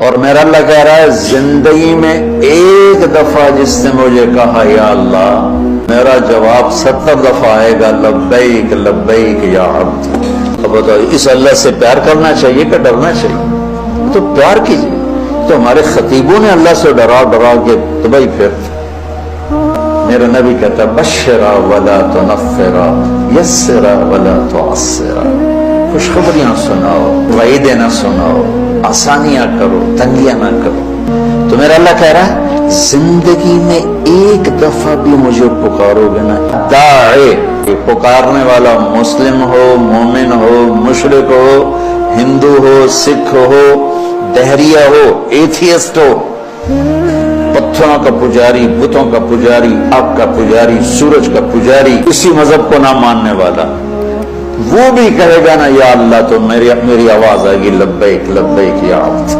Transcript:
और मेरा अल्लाह कह रहा है जिंदगी में एक दफा जिसने मुझे कहा या अल्लाह, मेरा जवाब 70 दफा आएगा लब्बैक लब्बैक या अब्द। अब बताओ, इस अल्लाह से प्यार करना चाहिए कि डरना चाहिए? तो प्यार कीजिए। तो हमारे खतीबों ने अल्लाह से डरा डरा के तो भाई फिर मेरा नबी कहता बशरा वला तुनफ़िरा यस्सिरा वला तुअस्सिरा, खुशखबरियां सुनाओ, वईदें ना सुनाओ, आसानियां करो, तंगियां ना करो। तो मेरा अल्लाह कह रहा है जिंदगी में एक दफा भी मुझे पुकारोगे ना, दाए, पुकारने वाला मुस्लिम हो, मोमिन हो, मुशरिक हो, हिंदू हो, सिख हो, दहरिया हो, एथियस्ट हो, पत्थरों का पुजारी, बुतों का पुजारी, आग का पुजारी, सूरज का पुजारी, किसी मजहब को ना मानने वाला, वो भी कहेगा ना या अल्लाह, तो मेरी आवाज आएगी लब्बैक लब्बैक या अब्द।